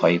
5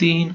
3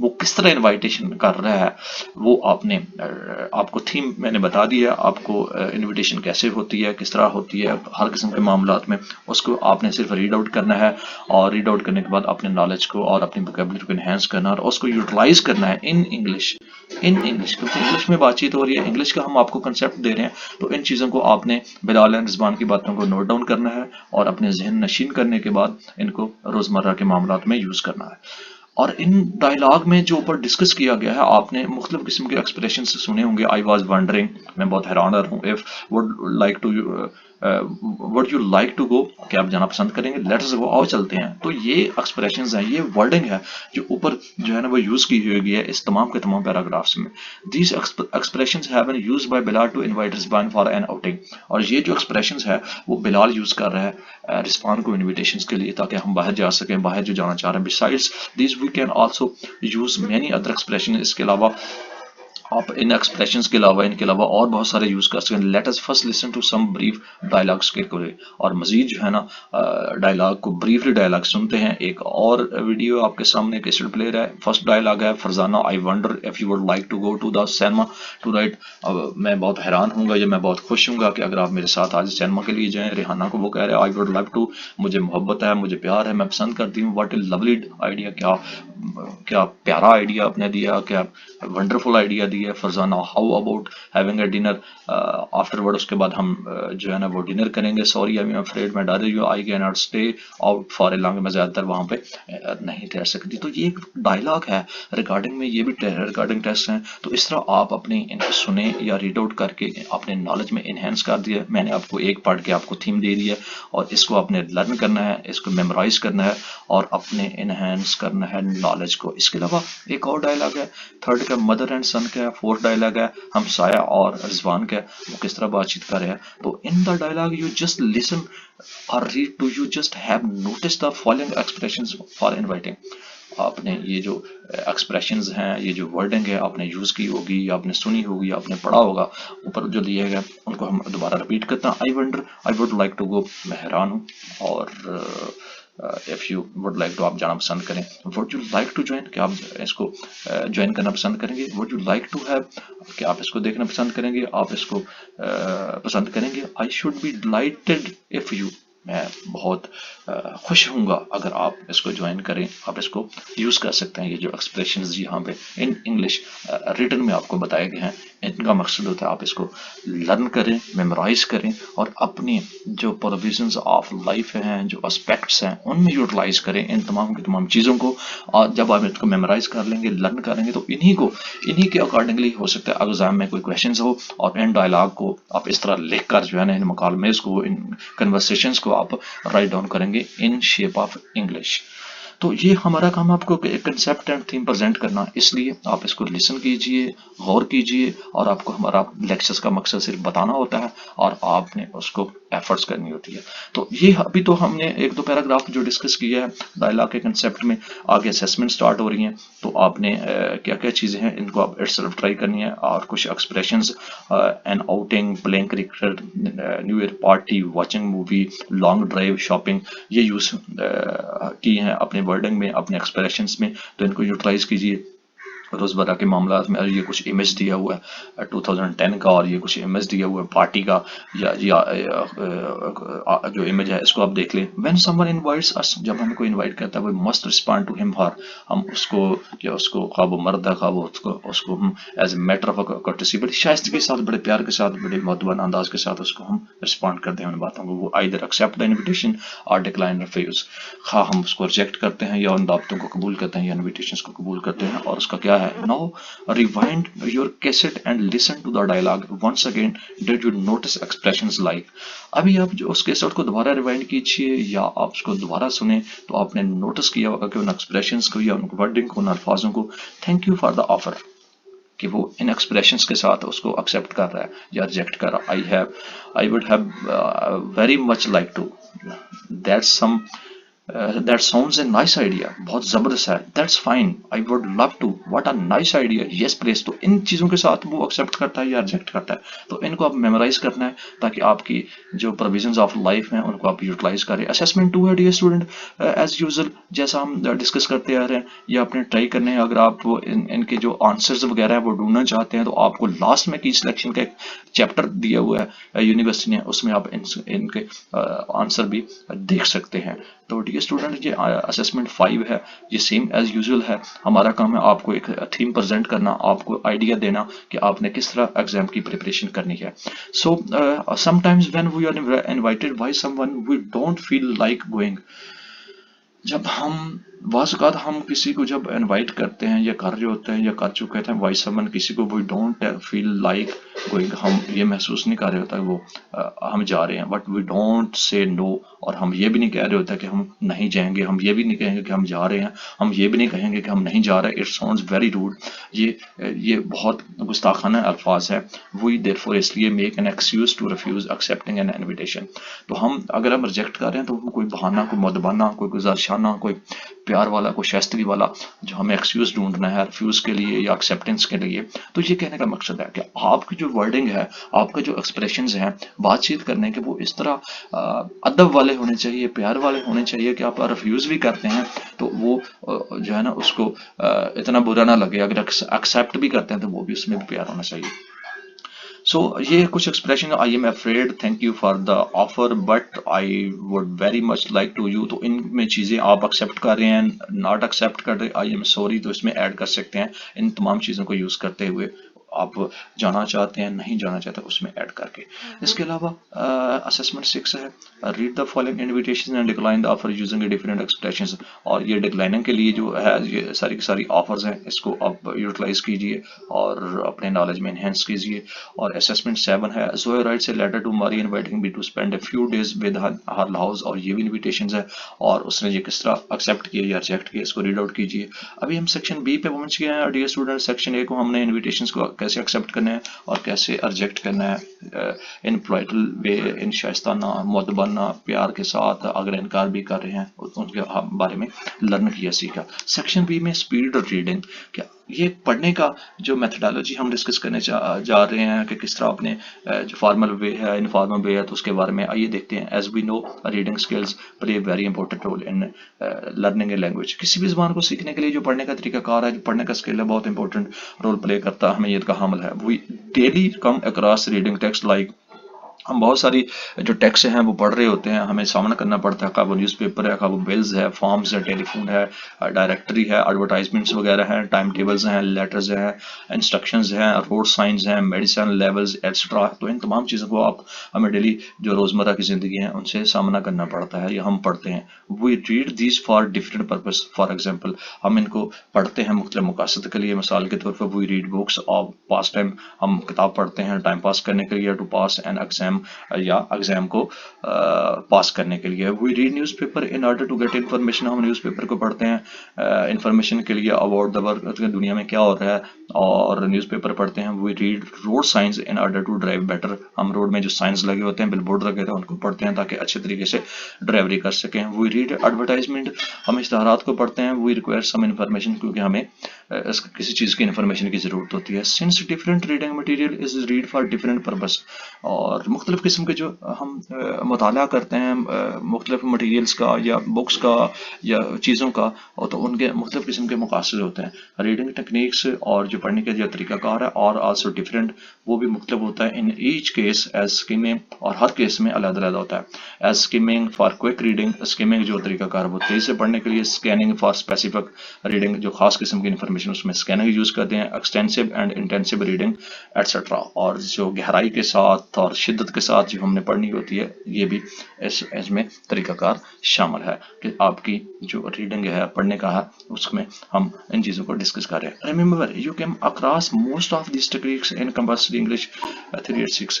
وہ کس طرح انویٹیشن کر رہا ہے وہ آپ کو تھیم میں نے بتا دیا، آپ کو انویٹیشن کیسے ہوتی ہے، کس طرح ہوتی ہے ہر قسم کے معاملات میں، اس کو آپ نے صرف ریڈ آؤٹ کرنا ہے، اور ریڈ آؤٹ کرنے کے بعد اپنے نالج کو اور اپنی ووکیبلری کو انہینس کرنا ہے اور اس کو یوٹیلائز کرنا ہے ان انگلش، کیونکہ انگلش میں بات چیت ہو رہی ہے، انگلش کا ہم آپ کو کنسیپٹ دے رہے ہیں، تو ان چیزوں کو آپ نے بلال رضوان کی باتوں کو نوٹ ڈاؤن کرنا ہے اور اپنے ذہن نشین کرنے کے بعد ان کو روزمرہ کے معاملات میں یوز کرنا ہے۔ اور ان ڈائلاگ میں جو اوپر ڈسکس کیا گیا ہے، آپ نے مختلف قسم کے ایکسپریشن سنے ہوں گے، آئی واز ونڈرنگ، میں بہت حیران رہا ہوں، if would like to would you like to go, کہ آپ جانا پسند کریں گے، لیٹس گو، آؤ چلتے ہیں۔ تو یہ ایکسپریشنز ہیں، یہ ورڈنگ ہے جو اوپر جو ہے نا وہ یوز کی ہوئی ہے اس تمام کے تمام پیراگرافس میں۔ These expressions have been used by Bilal to invite Rizwan for an outing, اور یہ جو ایکسپریشنز ہے وہ بلال یوز کر رہا ہے رضوان کو انویٹیشنز کے لیے، تاکہ ہم باہر جا سکیں، باہر جو جانا چاہ رہے ہیں۔ Besides these we can also use many other expression, اس کے علاوہ آپ ان ایکسپریشنز کے علاوہ ان کے علاوہ اور بہت سارے یوز کر سکتے ہیں۔ Let us first listen to some brief dialogues کے کوئی، اور مزید جو ہے نا ڈائلاگ کو بریفلی ڈائلاگ سنتے ہیں۔ ایک اور ویڈیو آپ کے سامنے کیسٹ پلیئر ہے، فرسٹ ڈائلاگ ہے Farzana, I wonder if you would like to go to the cinema tonight, میں بہت حیران ہوں گا یا میں بہت خوش ہوں گا کہ اگر آپ میرے ساتھ آج سینما کے لیے جائیں۔ ریحانہ کو وہ کہہ رہے ہیں آئی وڈ لائک ٹو، مجھے محبت ہے، مجھے پیار ہے، میں پسند کرتی ہوں، واٹ اے لولی آئیڈیا، کیا پیارا آئیڈیا آپ نے دیا، کیا ونڈرفل آئیڈیا دیا Farzana, how about having a dinner afterward, اس کے بعد ہم جو ہے نا وہ ڈنر کریں گے، سوری آئی ایم افریڈ میں ڈر you I can not stay out for a long, میں زیادہ تر وہاں پہ نہیں ٹھہر سکتی۔ تو یہ ایک ڈائلاگ ہے ریکارڈنگ میں، یہ بھی ریکارڈنگ ٹیسٹ ہیں، تو اس طرح آپ اپنے ان کو سنیں یا ریڈ آؤٹ کر کے اپنے نالج میں انہینس کر دیا۔ میں نے آپ کو ایک پڑھ کے آپ کو تھیم دے دی ہے، اور اس کو آپ نے لرن کرنا ہے، اس کو میمورائز کرنا ہے اور اپنے انہینس کرنا ہے نالج کو۔ اس کے علاوہ ایک اور ڈائلاگ ہے، تھرڈ کا مدر اینڈ سن کا ہے، فورتھ ڈائلاگ ہے ہمسایہ اور رضوان کا، وہ کس طرح بات چیت کر رہے ہیں۔ تو in the dialogue you just listen اور read too, you just have notice the following expressions for inviting. آپ نے یہ جو ایکسپریشنز ہیں، یہ جو ورڈنگ ہے آپ نے یوز کی ہوگی یا آپ نے سنی ہوگی یا آپ نے پڑھا ہوگا، اوپر جو دیے گئے ان کو ہم دوبارہ رپیٹ کرتے ہیں۔ I wonder I would like to go, میں حیران ہوں، اور if you would like to, آپ جانا پسند کریں، would you like to join, کہ آپ اس کو جوائن کرنا پسند کریں گے، would you like to have, کہ آپ اس کو دیکھنا پسند کریں گے، آپ اس کو پسند کریں گے۔ I should be delighted of you, میں بہت خوش ہوں گا اگر آپ اس کو جوائن کریں، آپ اس کو یوز کر سکتے ہیں۔ یہ جو ایکسپریشنز یہاں پہ ان انگلش ریٹن میں آپ کو بتائے گئے ہیں، ان کا مقصد ہوتا ہے آپ اس کو لرن کریں، میمورائز کریں، اور اپنی جو پروویژنز آف لائف ہیں، جو اسپیکٹس ہیں، ان میں یوٹیلائز کریں ان تمام کی تمام چیزوں کو۔ اور جب آپ اس کو میمورائز کر لیں گے، لرن کریں گے، تو انہی کے اکارڈنگلی ہو سکتا ہے ایگزام میں کوئی کویشچنز ہو، اور ان ڈائلاگ کو آپ اس طرح لکھ کر جو ہے نا ان مکالمےز کو، ان کنورسیشنز کو آپ رائٹ ڈاؤن کریں گے ان شیپ آف انگلش۔ تو یہ ہمارا کام آپ کو ایک کنسیپٹ اینڈ تھیم پریزنٹ کرنا، اس لیے آپ اس کو لسن کیجئے، غور کیجئے، اور آپ کو ہمارا لیکچرز کا مقصد صرف بتانا ہوتا ہے اور آپ نے اس کو ایفرٹس کرنی ہوتی ہے۔ تو یہ ابھی تو ہم نے ایک دو پیراگراف جو ڈسکس کیا ہے ڈائلاگ کے کنسیپٹ میں، آگے اسیسمنٹ سٹارٹ ہو رہی ہیں، تو آپ نے کیا کیا چیزیں ہیں ان کو آپ اٹ سیلف ٹرائی کرنی ہے، اور کچھ expressions, an outing, playing cricket, new year party, watching movie, long drive, shopping, یہ یوز کی ہیں اپنے ورڈنگ میں، اپنے ایکسپریشنز میں، تو ان کو یوٹیلائز کیجیے روزمرہ کے معاملات میں۔ یہ کچھ امیج دیا ہوا ہے 2010 کا، اور یہ کچھ امیج دیا ہوا ہے پارٹی کا، یا جو امیج ہے اس کو آپ دیکھ لیں۔ وین سم ون انوائٹس اس، جب ہمیں کوئی انوائٹ کرتا ہے، وہ مسٹ رسپونڈ ٹو ہم ہر، ہم اس کو، یا اس کو، خواہ وہ مرد ہے خواہ وہ اس کو ہم ایز اے میٹر آف کورٹسی، بڑی شائستگی کے ساتھ، بڑے پیار کے ساتھ، بڑے مؤدبانہ انداز کے ساتھ اس کو ہم رسپونڈ کرتے ہیں ان باتوں کو۔ وہ آئیدر ایکسیپٹ دا انویٹیشن اور ڈکلائن ریفیوز، خواہ ہم اس کو ریجیکٹ کرتے ہیں یا ان دعوتوں کو قبول کرتے ہیں یا انویٹیشنز کو قبول کرتے ہیں۔ اور اس کا کیا ہے، now rewind your cassette and listen to the dialogue once again, did you notice expressions like, ابھی آپ جو اس کیسٹ کو دوبارہ ریوائنڈ کیجیے یا آپ اس کو دوبارہ سنیں، تو آپ نے نوٹس کیا ہوگا کہ ان ایکسپریشنز کو یا ان ورڈنگ کو، ان الفاظوں کو، thank you for the offer, کہ وہ ان ایکسپریشنز کے ساتھ اس کو ایکسیپٹ کر رہا ہے یا ریجیکٹ کر رہا ہے۔ I would have very much like to, that's some that sounds a nice idea, بہت زبردست ہے، that's fine, I would love to, what a nice idea, yes please. تو ان چیزوں کے ساتھ وہ ایکسیپٹ کرتا ہے یا ریجیکٹ کرتا ہے. تو ان کو آپ میمورائز کرنا ہے تاکہ آپ کی جو پروویژنز آف لائف ہیں ان کو آپ یوٹیلائز کریں. اسیسمنٹ 2 ہے ڈیئر اسٹوڈنٹ، ایز یوزل جیسا ہم ڈسکس کرتے آ رہے ہیں یا اپنے ٹرائی کرنے ہیں. اگر آپ ان کے جو آنسرز وغیرہ ہیں وہ ڈھونڈنا چاہتے ہیں تو آپ کو لاسٹ میں کی سلیکشن کا ایک چیپٹر دیا ہوا ہے یونیورسٹی نے، اس میں آپ ان کے آنسر بھی دیکھ سکتے ہیں. تو ڈیئر اسٹوڈنٹ یہ اسیسمنٹ 5 ہے، یہ سیم ایز یوزول ہے. ہمارا کام ہے آپ کو ایک تھیم پریزنٹ کرنا، آپ کو آئیڈیا دینا کہ آپ نے کس طرح ایگزام کی پریپریشن کرنی ہے. So sometimes when we are invited by someone we don't feel like going. جب ہم بعض اوقات ہم کسی کو جب انوائٹ کرتے ہیں یا کر رہے ہوتے ہیں یا کر چکے تھے بائی سمن کسی کو، we don't feel like going, ہم یہ محسوس نہیں کر رہے ہوتا کہ وہ ہم جا رہے ہیں، بٹ وی ڈونٹ سے نو. اور ہم یہ بھی نہیں کہہ رہے ہوتا کہ ہم نہیں جائیں گے، ہم یہ بھی نہیں کہیں گے کہ ہم جا رہے ہیں، ہم یہ بھی نہیں کہیں گے کہ ہم نہیں جا رہے. اٹ ساؤنڈز ویری روڈ، یہ بہت گستاخانہ الفاظ ہے. وی دیر فور اس لیے make an excuse to refuse accepting an invitation. تو ہم اگر ہم ریجیکٹ کر رہے ہیں تو ہم کوئی بہانہ، کوئی مدبانہ، کوئی گزارشانہ، کوئی پیار والا، کوئی شائستگی والا جو ہمیں ایکسکیوز ڈھونڈنا ہے ریفیوز کے لیے یا ایکسیپٹنس کے لیے. تو یہ کہنے کا مقصد ہے کہ آپ کی جو ورڈنگ ہے، آپ کے جو ایکسپریشنز ہیں بات چیت کرنے کے، وہ اس طرح ادب والے ہونے چاہیے، پیار والے ہونے چاہیے کہ آپ ریفیوز بھی کرتے ہیں تو وہ جو ہے نا اس کو اتنا برا نہ لگے. اگر ایکسیپٹ بھی کرتے ہیں تو وہ بھی اس میں بھی پیار ہونا چاہیے. سو یہ کچھ expression, I am afraid, thank you for the offer but I would very much like to you. تو ان میں چیزیں آپ ایکسیپٹ کر رہے ہیں، ناٹ ایکسیپٹ کر رہے، آئی ایم سوری، تو اس میں ایڈ کر سکتے ہیں ان تمام چیزوں کو یوز کرتے ہوئے. آپ جانا چاہتے ہیں، نہیں جانا چاہتے، اس میں ایڈ کر کے. اس کے علاوہ اسسمنٹ 6 ہے، read the following invitation and decline the offer using a different expressions. اور یہ ڈکلائننگ کے لیے جو ہے یہ ساری کی ساری آفرز ہیں، اس کو آپ یوٹیلائز کیجیے اور اپنے نالج میں انہینس کیجیے. اور اسسمنٹ 7 ہے، Zoya writes a letter to Mary inviting me to spend a few days with her house. اور یہ بھی انویٹیشنز ہے اور اس نے یہ کس طرح ایکسیپٹ کیا یا ریجیکٹ کیا، اس کو ریڈ آؤٹ کیجیے. ابھی ہم سیکشن بی پہ پہنچ گئے ہیں ڈیئر اسٹوڈنٹ. سیکشن اے کو ہم نے انویٹیشنز کو کیسے ایکسیپٹ کرنا ہے اور کیسے ریجیکٹ کرنا ہے، ان پولائٹل وے، ان شائستانہ مؤدبانہ پیار کے ساتھ. اگر انکار بھی کر رہے ہیں ان کے بارے میں لرن کیا، سیکھا. سیکشن بی میں اسپیڈ اور ریڈنگ، کیا یہ پڑھنے کا جو میتھڈالوجی ہم ڈسکس کرنے جا رہے ہیں کہ کس طرح اپنے جو فارمل وے ہے، انفارمل وے ہے، تو اس کے بارے میں آئیے دیکھتے ہیں. As we know reading skills play very important role in learning a language. کسی بھی زبان کو سیکھنے کے لیے جو پڑھنے کا طریقہ کار ہے، جو پڑھنے کا اسکل ہے، بہت امپورٹنٹ رول پلے کرتا ہے، اہمیت کا حامل ہے. We daily come across reading text like, ہم بہت ساری جو ٹیکسٹ ہیں وہ پڑھ رہے ہوتے ہیں، ہمیں سامنا کرنا پڑتا ہے. خواہ وہ نیوز پیپر ہے، خواہ وہ بلز ہے، فارمز ہے، ٹیلی فون ہے، ڈائریکٹری ہے، ایڈورٹائزمنٹس وغیرہ ہیں، ٹائم ٹیبلز ہیں، لیٹرز ہیں، انسٹرکشنز ہیں، روڈ سائنز ہیں، میڈیسن لیولز ایٹسٹرا. تو ان تمام چیزوں کو آپ ہمیں ڈیلی جو روزمرہ کی زندگی ہیں ان سے سامنا کرنا پڑتا ہے یا ہم پڑھتے ہیں. We read these for different purpose. For example ہم ان کو پڑھتے ہیں مختلف مقاصد کے لیے. مثال کے طور پر we read books of pass time, ہم کتاب پڑھتے ہیں ٹائم پاس کرنے کے لیے، ٹو پاس این ایگزام یا ایگزام کو پاس کرنے کے لیے. We read newspaper in order to get information, ہم نیوز پیپر کو پڑھتے ہیں انفارمیشن کے لیے اباؤٹ دا ورک، دنیا میں کیا ہو رہا ہے، اور نیوز پیپر پڑھتے ہیں. We read road signs in order to drive better, ہم روڈ میں جو سائنس لگے ہوتے ہیں، بل بورڈ لگے ہوتے ہیں، ان کو پڑھتے ہیں تاکہ اچھے طریقے سے ڈرائیوری کر سکیں. وی ریڈ ایڈورٹائزمنٹ، ہم اشتہارات کو پڑھتے ہیں. وی ریکوائر سم انفارمیشن، کیونکہ ہمیں کسی چیز کی انفارمیشن کی ضرورت ہوتی ہے. Since different reading material is read for different purpose, اور مختلف قسم کے جو ہم مطالعہ کرتے ہیں مختلف مٹیریلز کا یا بکس کا یا چیزوں کا، تو ان کے مختلف قسم کے مقاصد ہوتے ہیں. ریڈنگ ٹیکنیکس اور جو پڑھنے کا جو طریقہ کار ہے اور آلسو ڈفرینٹ، وہ بھی مختلف ہوتا ہے. ان ایچ کیس ایز اسکیمنگ، اور ہر کیس میں علیحدہ علیحدہ ہوتا ہے. As skimming for quick reading, skimming جو طریقہ کار وہ تیز سے پڑھنے کے لیے. اسکیننگ فار اسپیسیفک ریڈنگ، جو خاص قسم کی انفارمیشن اس میں اسکیننگ یوز کرتے ہیں. Extensive and intensive reading etcetera, اور جو گہرائی کے ساتھ اور شدت کے ساتھ جو ہم نے پڑھنی ہوتی ہے، یہ بھی اس میں طریقہ کار شامل ہے کہ آپ کی جو ریڈنگ ہے، پڑھنے کا ہے، اس میں ہم ان چیزوں کو ڈسکس کر رہے ہیں. Remember you him across most of these techniques in compulsory English 386.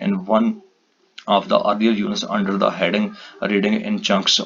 in one of the earlier units under the heading reading in chunks।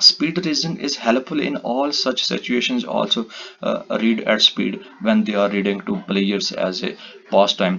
Speed reading is helpful in all such situations. Also, read at speed when they are reading to players as a pastime।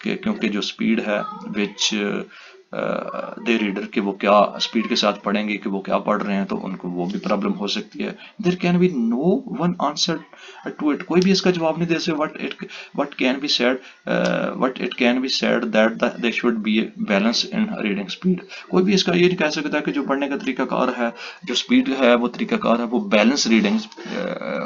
کہ کیونکہ جو speed ہے وچ دے reader کہ وہ کیا speed کے ساتھ پڑھیں گے کہ وہ کیا پڑھ رہے ہیں تو ان کو وہ بھی پرابلم ہو سکتی ہے. There can be no one answer to it. کوئی بھی اس کا جواب نہیں دے سکے. What can be said that they should be a balance in reading speed. کوئی بھی اس کا یہ نہیں کہہ سکتا کہ جو پڑھنے کا طریقہ کار ہے جو سپیڈ ہے وہ طریقہ کار ہے وہ بیلنس ریڈنگ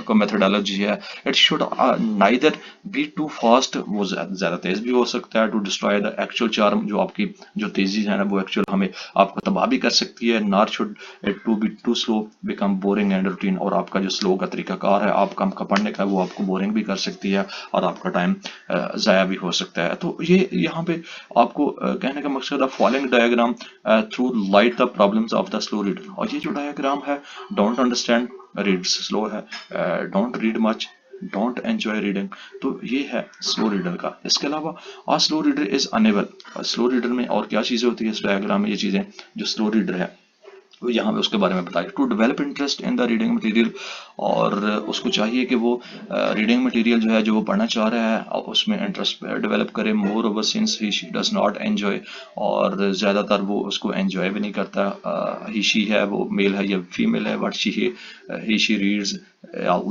کو میتھڈالوجی ہے. It should neither be too fast, وہ زیادہ تیز بھی ہو سکتا ہے, to destroy the actual charm, جو آپ کی جو تیزی ہے نا وہ ایکچوئل ہمیں آپ کو تباہ بھی کر سکتی ہے. Nor should it to be too slow become boring and routine. اور آپ کا جو سلو کا طریقہ کار ہے آپ کا پڑھنے کا وہ آپ کو بورنگ بھی کر سکتی ہے اور آپ کا ٹائم ضائع بھی ہو سکتا ہے. تو یہ یہاں پہ آپ کو کہنے کا مقصد ہے following diagram through light the problems of the slow reader. اور یہ جو ڈائیگرام ہے ڈونٹ انڈرسٹینڈ ریڈ سلو ہے, don't read much, don't enjoy reading. تو یہ ہے سلو ریڈر کا. اس کے علاوہ slow reader is unable. Slow reader میں اور کیا چیزیں ہوتی ہے اس ڈائیگرام میں, یہ چیزیں جو سلو ریڈر ہے یہاں پہ اس کے بارے میں بتایا. To develop interest in the reading material, اور اس کو چاہیے کہ وہ ریڈنگ مٹیریل جو ہے جو وہ پڑھنا چاہ رہا ہے اس میں انٹرسٹ ڈیولپ کرے. مور over since he she does not enjoy, اور زیادہ تر وہ اس کو انجوائے بھی نہیں کرتا. ہی شی ہے وہ میل ہے یا فیمیل ہے, but he she reads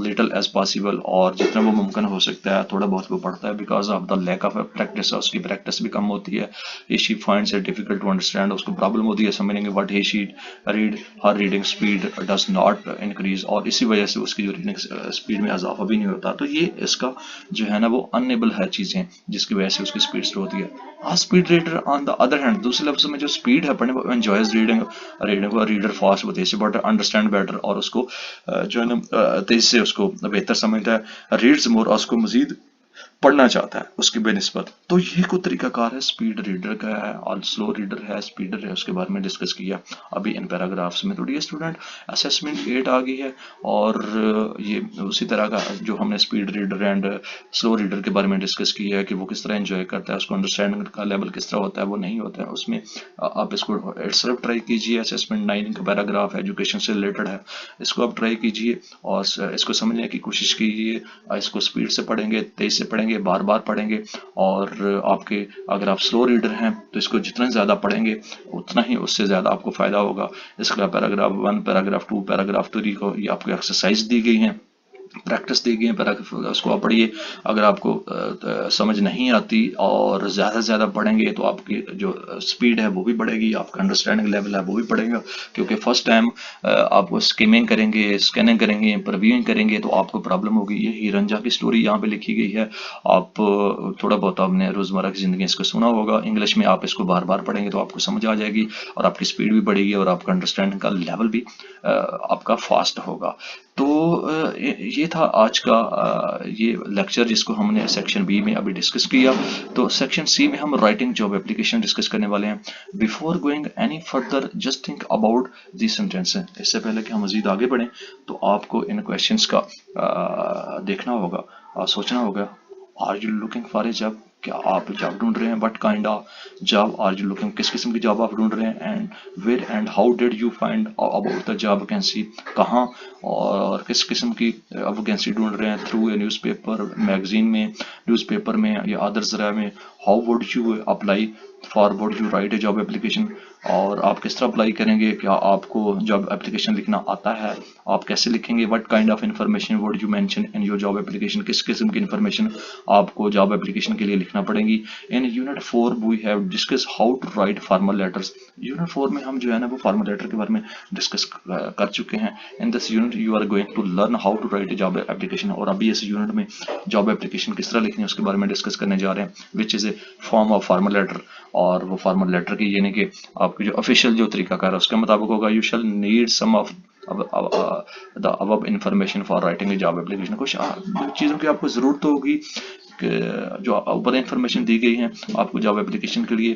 little as possible, اور جتنا وہ ممکن ہو سکتا ہے تھوڑا بہت وہ پڑھتا ہے because of the lack of practice. اس کی پریکٹس بھی کم ہوتی ہے. He she finds it difficult to understand, اس کو پرابلم ہوتی ہے سمجھنے کے. But he she her reading speed does not increase, اور اسی وجہ سے اس کی جو ریڈنگ سپیڈ میں اضافہ بھی نہیں ہوتا. تو یہ اس کا جو ہے نا وہ انیبل ہے چیزیں جس کی وجہ سے اس کی سپیڈ سلو ہوتی ہے. Speed reader on the other hand, دوسرے لفظ میں جو سپیڈ ہے پڑھنے وہ انجوائز ریڈنگ ریڈر فاسٹ وہ تیزی پڑھتا ہے, انڈرسٹینڈ بیٹر, اور اس کو جو ہے نا تیزی سے اس کو بہتر سمجھتا ہے. ریڈز مور, اور اس کو مزید پڑھنا چاہتا ہے اس کی بے نسبت. تو یہ کوئی طریقہ کار ہے سپیڈ ریڈر کا ہے, اور سلو ریڈر ہے, سپیڈر ہے, اس کے بارے میں ڈسکس کیا ابھی ان پیراگرافس میں. تو ڈیئر اسٹوڈنٹ اسیسمنٹ 8 آ گئی ہے, اور یہ اسی طرح کا جو ہم نے speed reader and slow reader کے بارے میں ڈسکس کیا ہے کہ وہ کس طرح انجوائے کرتا ہے, اس کو انڈرسٹینڈنگ کا لیول کس طرح ہوتا ہے وہ نہیں ہوتا ہے اس میں. آپ اس کو صرف ٹرائی کیجیے. اسیسمنٹ 9 کا پیراگراف ایجوکیشن سے ریلیٹڈ ہے, اس کو آپ ٹرائی کیجیے اور اس کو سمجھنے کی کوشش کیجیے. اس کو سپیڈ سے پڑھیں گے, تیز سے پڑھیں گے, بار بار پڑھیں گے, اور آپ کے اگر آپ سلو ریڈر ہیں تو اس کو جتنا زیادہ پڑھیں گے اتنا ہی اس سے زیادہ آپ کو فائدہ ہوگا. اس کا پیراگراف 1, پیراگراف 2, پیراگراف 3 کو یہ آپ کو ایکسرسائز دی گئی ہیں, پریکٹس دی گئی ہے, اس کو آپ پڑھیے. اگر آپ کو سمجھ نہیں آتی اور زیادہ سے زیادہ پڑھیں گے تو آپ کی جو سپیڈ ہے وہ بھی بڑھے گی, آپ کا انڈرسٹینڈنگ لیول ہے وہ بھی بڑھے گا. کیونکہ فرسٹ ٹائم آپ اسکیمنگ کریں گے, اسکیننگ کریں گے, پریویوئنگ کریں گے تو آپ کو پرابلم ہوگی. یہ ہیرنجا کی سٹوری یہاں پہ لکھی گئی ہے. آپ تھوڑا بہت آپ نے روزمرہ کی زندگی اس کو سنا ہوگا. انگلش میں آپ اس کو بار بار پڑھیں گے تو آپ کو سمجھ آ جائے گی, اور آپ کی سپیڈ بھی بڑھے گی, اور آپ کا انڈرسٹینڈنگ کا لیول بھی آپ کا فاسٹ ہوگا. تو یہ تھا آج کا یہ لیکچر جس کو ہم نے سیکشن بی میں ابھی ڈسکس کیا. تو سیکشن سی میں ہم رائٹنگ جاب اپلیکیشن ڈسکس کرنے والے ہیں. Before going any further just think about the sentence. اس سے پہلے کہ ہم مزید آگے بڑھیں تو آپ کو ان کویشچنس کا دیکھنا ہوگا اور سوچنا ہوگا. Are you looking for a job, کیا آپ جاب ڈھونڈ رہے ہیں؟ What kind of job are you looking, کس قسم کی جاب آپ ڈھونڈ رہے ہیں؟ And where and how did you find about the job vacancy, کہاں اور کس قسم کی ویکینسی ڈھونڈ رہے ہیں؟ Through a newspaper, magazine میں, نیوز پیپر میں یا ادر ذرائع میں. How would you apply for would you right a job application, اور آپ کس طرح اپلائی کریں گے؟ کیا آپ کو جاب اپلیکیشن لکھنا آتا ہے؟ آپ کیسے لکھیں گے؟ What kind of information would you mention in your job application, کس قسم کی انفارمیشن آپ کو جاب اپلیکیشن کے لیے لکھنا پڑے گی. In unit 4 we have discuss how to write formal letters. Unit 4 میں ہم جو ہے نا وہ فارمل لیٹر کے بارے میں ڈسکس کر چکے ہیں. In this unit you are going to learn how to write a job application, اور ابھی اس یونٹ میں جاب اپلیکیشن کس طرح لکھنی ہے اس کے بارے میں ڈسکس کرنے جا رہے ہیں, وچ از اے فارم آف فارمل لیٹر. اور وہ فارمل لیٹر کی یعنی کہ آپ کی جو آفیشیل جو طریقہ کار ہے اس کے مطابق ہوگا. You shall need some of the above information for writing a job application. کچھ چیزوں کی آپ کو ضرورت ہوگی کہ جو اوپر انفارمیشن دی گئی ہیں آپ کو جاب اپلیکیشن کے لیے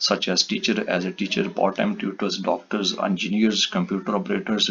such as teacher, as a teacher, part-time tutors, doctors, engineers, computer operators,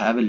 have a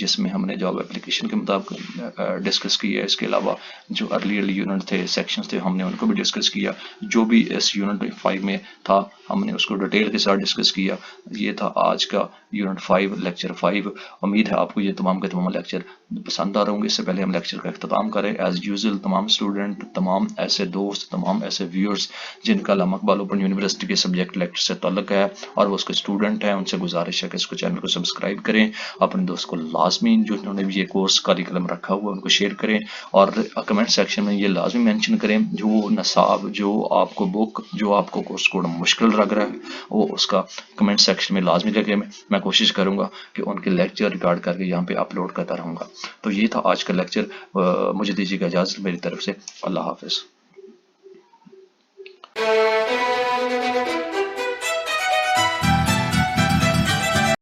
جس میں ہم نے جاب اپلیکیشن کے مطابق ڈسکس کیا. اس کے علاوہ جو ارلیئر یونٹ تھے، سیکشنز تھے، ہم نے ان کو بھی ڈسکس کیا. جو بھی اس یونٹ 5 میں تھا ہم نے اس کو ڈیٹیل کے ساتھ ڈسکس کیا. یہ تھا آج کا یونٹ 5 لیکچر 5. امید ہے آپ کو یہ تمام کے تمام لیکچر پسند آ رہے ہوں گے. اس سے پہلے ہم لیکچر کا اختتام کریں. ایز یوزل تمام اسٹوڈنٹ، تمام ایسے دوست، تمام ایسے ویورز جن کا علامہ اقبال اوپن یونیورسٹی کے سبجیکٹ لیکچر سے تعلق ہے اور وہ اس کے اسٹوڈنٹ ہیں، ان سے گزارش ہے کہ اس کو چینل کو سبسکرائب کریں. اپنے دوست کو لازمی جو انہوں نے بھی یہ کورس کریکلم رکھا ہوا ان کو شیئر کریں، اور کمنٹ سیکشن میں یہ لازمی مینشن کریں جو نصاب، جو آپ کو بک، جو آپ کو کورس کوڈ مشکل لگ رہا ہے وہ اس کا کمنٹ سیکشن میں لازمی لگے. میں کوشش کروں گا کہ ان کے لیکچر ریکارڈ کر کے یہاں پہ اپلوڈ کرتا رہوں گا. تو یہ تھا آج کا لیکچر. مجھے دیجیے گا اجازت میری طرف سے. اللہ حافظ.